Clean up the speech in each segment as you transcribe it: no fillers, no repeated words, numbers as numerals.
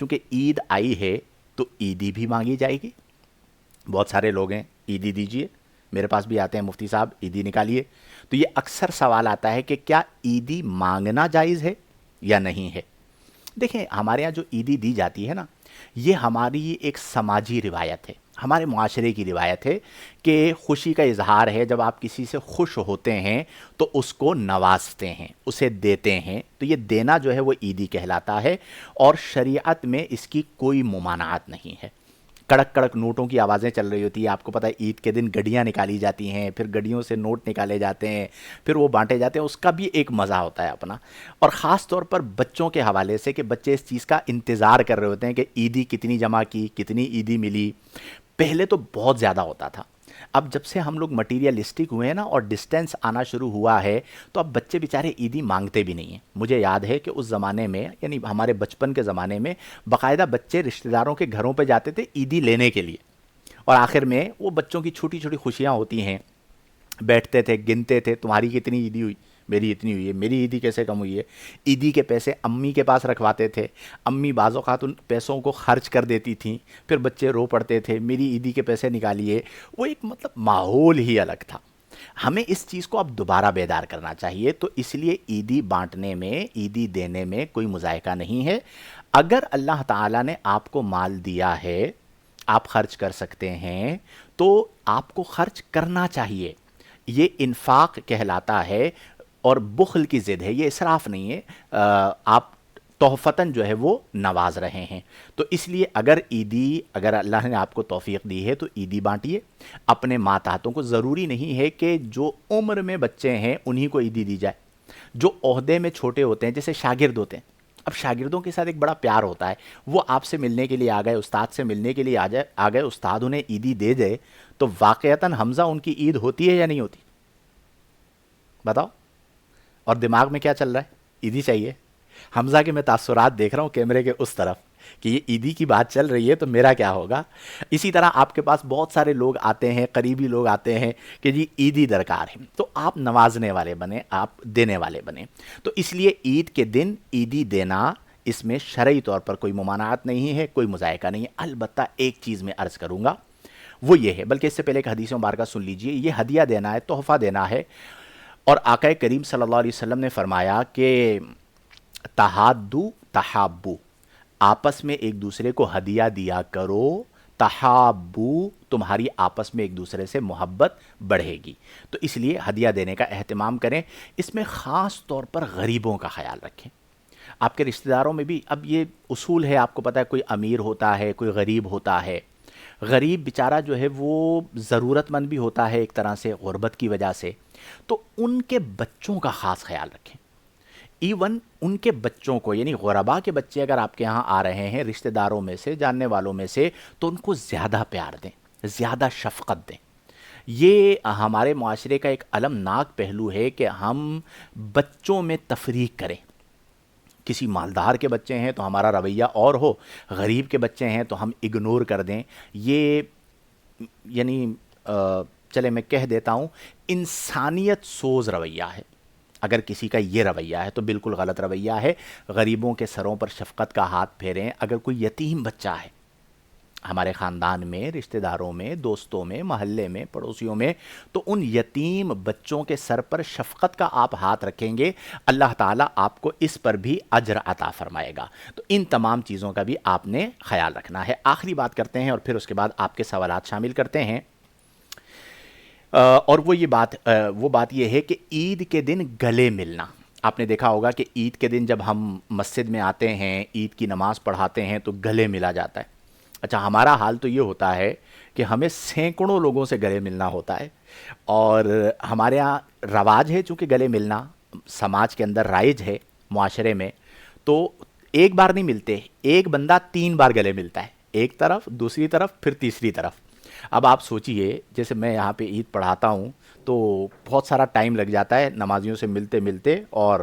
چونکہ عید آئی ہے تو عیدی بھی مانگی جائے گی. بہت سارے لوگ ہیں عیدی دیجئے، میرے پاس بھی آتے ہیں مفتی صاحب عیدی نکالیے. تو یہ اکثر سوال آتا ہے کہ کیا عیدی مانگنا جائز ہے یا نہیں ہے. دیکھیں ہمارے یہاں جو عیدی دی جاتی ہے نا، یہ ہماری ایک سماجی روایت ہے، ہمارے معاشرے کی روایت ہے کہ خوشی کا اظہار ہے. جب آپ کسی سے خوش ہوتے ہیں تو اس کو نوازتے ہیں، اسے دیتے ہیں. تو یہ دینا جو ہے وہ عیدی کہلاتا ہے، اور شریعت میں اس کی کوئی ممانعت نہیں ہے. کڑک کڑک نوٹوں کی آوازیں چل رہی ہوتی ہیں. آپ کو پتہ ہے عید کے دن گڈیاں نکالی جاتی ہیں، پھر گڈیوں سے نوٹ نکالے جاتے ہیں، پھر وہ بانٹے جاتے ہیں. اس کا بھی ایک مزہ ہوتا ہے اپنا. اور خاص طور پر بچوں کے حوالے سے کہ بچے اس چیز کا انتظار کر رہے ہوتے ہیں کہ عیدی کتنی جمع کی، کتنی عیدی ملی. پہلے تو بہت زیادہ ہوتا تھا. اب جب سے ہم لوگ مٹیریلسٹک ہوئے ہیں نا اور ڈسٹینس آنا شروع ہوا ہے، تو اب بچے بیچارے عیدی مانگتے بھی نہیں ہیں. مجھے یاد ہے کہ اس زمانے میں، یعنی ہمارے بچپن کے زمانے میں، باقاعدہ بچے رشتہ داروں کے گھروں پہ جاتے تھے عیدی لینے کے لیے. اور آخر میں وہ بچوں کی چھوٹی چھوٹی خوشیاں ہوتی ہیں، بیٹھتے تھے، گنتے تھے تمہاری کتنی عیدی ہوئی، میری اتنی ہوئی ہے، میری عیدی کیسے کم ہوئی ہے. عیدی کے پیسے امی کے پاس رکھواتے تھے، امی بعض اوقات ان پیسوں کو خرچ کر دیتی تھیں، پھر بچے رو پڑتے تھے میری عیدی کے پیسے نکالیے. وہ ایک مطلب ماحول ہی الگ تھا. ہمیں اس چیز کو اب دوبارہ بیدار کرنا چاہیے. تو اس لیے عیدی بانٹنے میں، عیدی دینے میں کوئی مذائقہ نہیں ہے. اگر اللہ تعالیٰ نے آپ کو مال دیا ہے، آپ خرچ کر سکتے ہیں، تو آپ کو خرچ کرنا چاہیے. یہ انفاق کہلاتا ہے اور بخل کی ضد ہے، یہ اسراف نہیں ہے. آپ تحفتاً جو ہے وہ نواز رہے ہیں. تو اس لیے اگر اگر اللہ نے آپ کو توفیق دی ہے تو عیدی بانٹیے اپنے ماتحتوں کو. ضروری نہیں ہے کہ جو عمر میں بچے ہیں انہی کو عیدی دی جائے. جو عہدے میں چھوٹے ہوتے ہیں، جیسے شاگرد ہوتے ہیں، اب شاگردوں کے ساتھ ایک بڑا پیار ہوتا ہے. وہ آپ سے ملنے کے لیے آ گئے، استاد سے ملنے کے لیے آ گئے، استاد انہیں عیدی دے دے، تو واقعتاً حمزہ ان کی عید ہوتی ہے یا نہیں ہوتی؟ بتاؤ. اور دماغ میں کیا چل رہا ہے؟ عیدی چاہیے. حمزہ کے میں تاثرات دیکھ رہا ہوں کیمرے کے اس طرف کہ یہ عیدی کی بات چل رہی ہے تو میرا کیا ہوگا. اسی طرح آپ کے پاس بہت سارے لوگ آتے ہیں، قریبی لوگ آتے ہیں کہ جی عیدی درکار ہے، تو آپ نوازنے والے بنیں، آپ دینے والے بنیں. تو اس لیے عید کے دن عیدی دینا، اس میں شرعی طور پر کوئی ممانعت نہیں ہے، کوئی مذائقہ نہیں ہے. البتہ ایک چیز میں عرض کروں گا وہ یہ ہے، بلکہ اس سے پہلے ایک حدیث مبارکہ سن لیجئے. یہ ہدیہ دینا ہے، تحفہ دینا ہے. اور آقا کریم صلی اللہ علیہ وسلم نے فرمایا کہ تحادو تحابو، آپس میں ایک دوسرے کو ہدیہ دیا کرو، تحابو، تمہاری آپس میں ایک دوسرے سے محبت بڑھے گی. تو اس لیے ہدیہ دینے کا اہتمام کریں. اس میں خاص طور پر غریبوں کا خیال رکھیں. آپ کے رشتہ داروں میں بھی اب یہ اصول ہے، آپ کو پتہ ہے، کوئی امیر ہوتا ہے، کوئی غریب ہوتا ہے. غریب بیچارہ جو ہے وہ ضرورت مند بھی ہوتا ہے ایک طرح سے، غربت کی وجہ سے. تو ان کے بچوں کا خاص خیال رکھیں. ایون ان کے بچوں کو، یعنی غربا کے بچے اگر آپ کے ہاں آ رہے ہیں رشتہ داروں میں سے، جاننے والوں میں سے، تو ان کو زیادہ پیار دیں، زیادہ شفقت دیں. یہ ہمارے معاشرے کا ایک المناک پہلو ہے کہ ہم بچوں میں تفریق کریں. کسی مالدار کے بچے ہیں تو ہمارا رویہ اور ہو، غریب کے بچے ہیں تو ہم اگنور کر دیں. یہ یعنی چلے میں کہہ دیتا ہوں، انسانیت سوز رویہ ہے. اگر کسی کا یہ رویہ ہے تو بالکل غلط رویہ ہے. غریبوں کے سروں پر شفقت کا ہاتھ پھیریں. اگر کوئی یتیم بچہ ہے ہمارے خاندان میں، رشتہ داروں میں، دوستوں میں، محلے میں، پڑوسیوں میں، تو ان یتیم بچوں کے سر پر شفقت کا آپ ہاتھ رکھیں گے، اللہ تعالیٰ آپ کو اس پر بھی اجر عطا فرمائے گا. تو ان تمام چیزوں کا بھی آپ نے خیال رکھنا ہے. آخری بات کرتے ہیں اور پھر اس کے بعد آپ کے سوالات شامل کرتے ہیں. اور وہ بات یہ ہے کہ عید کے دن گلے ملنا. آپ نے دیکھا ہوگا کہ عید کے دن جب ہم مسجد میں آتے ہیں، عید کی نماز پڑھاتے ہیں تو گلے ملا جاتا ہے. اچھا، ہمارا حال تو یہ ہوتا ہے کہ ہمیں سینکڑوں لوگوں سے گلے ملنا ہوتا ہے. اور ہمارے ہاں رواج ہے، چونکہ گلے ملنا سماج کے اندر رائج ہے، معاشرے میں، تو ایک بار نہیں ملتے، ایک بندہ 3 بار گلے ملتا ہے، ایک طرف، دوسری طرف، پھر تیسری طرف. اب آپ سوچئے، جیسے میں یہاں پہ عید پڑھاتا ہوں تو بہت سارا ٹائم لگ جاتا ہے نمازیوں سے ملتے ملتے، اور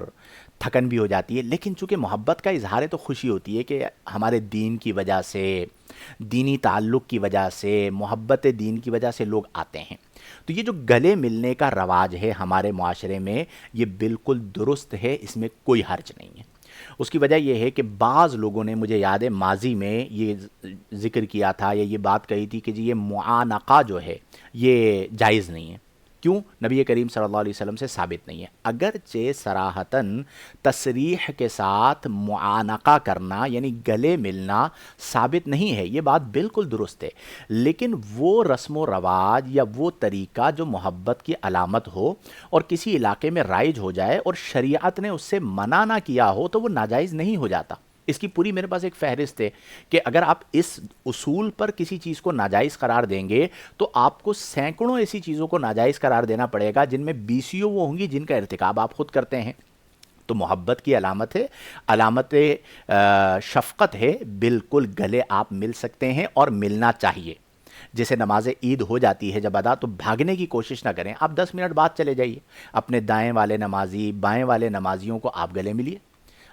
تھکن بھی ہو جاتی ہے. لیکن چونکہ محبت کا اظہار ہے تو خوشی ہوتی ہے کہ ہمارے دین کی وجہ سے، دینی تعلق کی وجہ سے، محبت دین کی وجہ سے لوگ آتے ہیں. تو یہ جو گلے ملنے کا رواج ہے ہمارے معاشرے میں، یہ بالکل درست ہے، اس میں کوئی حرج نہیں ہے. اس کی وجہ یہ ہے کہ بعض لوگوں نے، مجھے یاد ہے ماضی میں یہ ذکر کیا تھا یا یہ بات کہی تھی کہ جی یہ معانقہ جو ہے یہ جائز نہیں ہے. کیوں؟ نبی کریم صلی اللہ علیہ وسلم سے ثابت نہیں ہے. اگرچہ صراحتاً تصریح کے ساتھ معانقہ کرنا یعنی گلے ملنا ثابت نہیں ہے، یہ بات بالکل درست ہے، لیکن وہ رسم و رواج یا وہ طریقہ جو محبت کی علامت ہو اور کسی علاقے میں رائج ہو جائے اور شریعت نے اس سے منع نہ کیا ہو تو وہ ناجائز نہیں ہو جاتا. اس کی پوری میرے پاس ایک فہرست ہے کہ اگر آپ اس اصول پر کسی چیز کو ناجائز قرار دیں گے تو آپ کو سینکڑوں ایسی چیزوں کو ناجائز قرار دینا پڑے گا جن میں بیسیوں وہ ہوں گی جن کا ارتکاب آپ خود کرتے ہیں. تو محبت کی علامت ہے، علامت شفقت ہے، بالکل گلے آپ مل سکتے ہیں اور ملنا چاہیے. جیسے نماز عید ہو جاتی ہے جب ادا تو بھاگنے کی کوشش نہ کریں، آپ 10 منٹ بعد چلے جائیے، اپنے دائیں والے نمازی بائیں والے نمازیوں کو آپ گلے ملیے.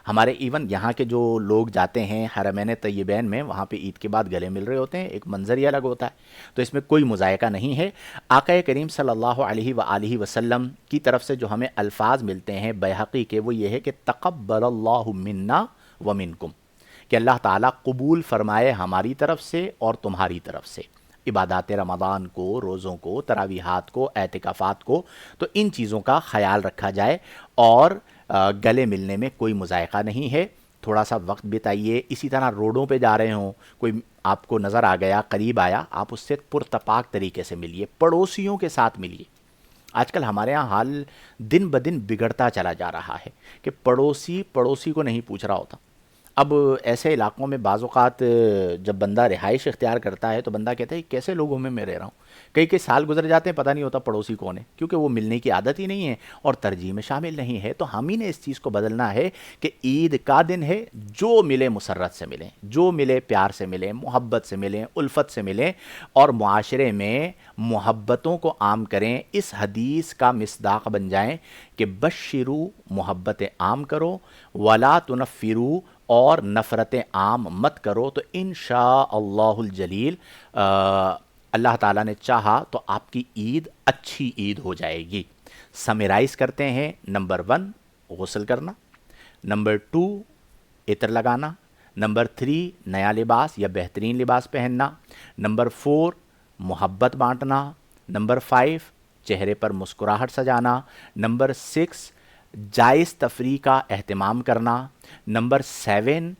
ہمارے ایون یہاں کے جو لوگ جاتے ہیں حرمین طیبین میں، وہاں پہ عید کے بعد گلے مل رہے ہوتے ہیں، ایک منظر ہی الگ ہوتا ہے. تو اس میں کوئی مذائقہ نہیں ہے. آقا کریم صلی اللہ علیہ وآلہ وسلم کی طرف سے جو ہمیں الفاظ ملتے ہیں بیہقی کے، وہ یہ ہے کہ تقبل اللہ منا ومنکم، کہ اللہ تعالیٰ قبول فرمائے ہماری طرف سے اور تمہاری طرف سے عبادات رمضان کو، روزوں کو، تراویحات کو، اعتکافات کو. تو ان چیزوں کا خیال رکھا جائے اور گلے ملنے میں کوئی مذائقہ نہیں ہے. تھوڑا سا وقت بتائیے. اسی طرح روڈوں پہ جا رہے ہوں، کوئی آپ کو نظر آ گیا، قریب آیا، آپ اس سے پرتپاک طریقے سے ملیے، پڑوسیوں کے ساتھ ملیے. آج کل ہمارے ہاں حال دن بدن بگڑتا چلا جا رہا ہے کہ پڑوسی کو نہیں پوچھ رہا ہوتا. اب ایسے علاقوں میں بعض اوقات جب بندہ رہائش اختیار کرتا ہے تو بندہ کہتا ہے کیسے لوگوں میں رہ رہا ہوں. کئی سال گزر جاتے ہیں، پتہ نہیں ہوتا پڑوسی کون ہے، کیونکہ وہ ملنے کی عادت ہی نہیں ہے اور ترجیح میں شامل نہیں ہے. تو ہم ہی نے اس چیز کو بدلنا ہے کہ عید کا دن ہے، جو ملے مسرت سے ملیں، جو ملے پیار سے ملیں، محبت سے ملیں، الفت سے ملیں اور معاشرے میں محبتوں کو عام کریں. اس حدیث کا مصداق بن جائیں کہ بشرو، محبت عام کرو، ولا تنفرو، اور نفرت عام مت کرو. تو انشاءاللہ الجلیل اللہ تعالیٰ نے چاہا تو آپ کی عید اچھی عید ہو جائے گی. سمیرائز کرتے ہیں. نمبر 1 غسل کرنا، نمبر 2 عطر لگانا، نمبر 3 نیا لباس یا بہترین لباس پہننا، نمبر 4 محبت بانٹنا، نمبر 5 چہرے پر مسکراہٹ سجانا، نمبر 6 جائز تفریح کا اہتمام کرنا، نمبر 7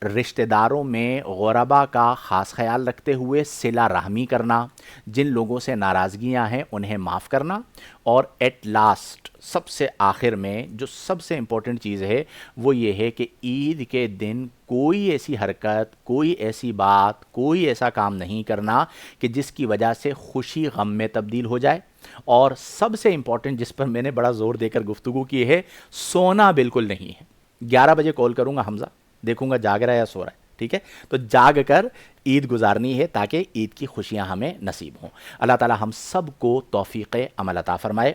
رشتہ داروں میں غربا کا خاص خیال رکھتے ہوئے صلہ رحمی کرنا، جن لوگوں سے ناراضگیاں ہیں انہیں معاف کرنا. اور ایٹ لاسٹ سب سے آخر میں جو سب سے امپورٹنٹ چیز ہے وہ یہ ہے کہ عید کے دن کوئی ایسی حرکت، کوئی ایسی بات، کوئی ایسا کام نہیں کرنا کہ جس کی وجہ سے خوشی غم میں تبدیل ہو جائے. اور سب سے امپورٹنٹ جس پر میں نے بڑا زور دے کر گفتگو کی ہے، سونا بالکل نہیں ہے. 11 بجے کال کروں گا حمزہ، دیکھوں گا جاگ رہا ہے یا سو رہا ہے، ٹھیک ہے؟ تو جاگ کر عید گزارنی ہے تاکہ عید کی خوشیاں ہمیں نصیب ہوں. اللہ تعالی ہم سب کو توفیق عمل عطا فرمائے.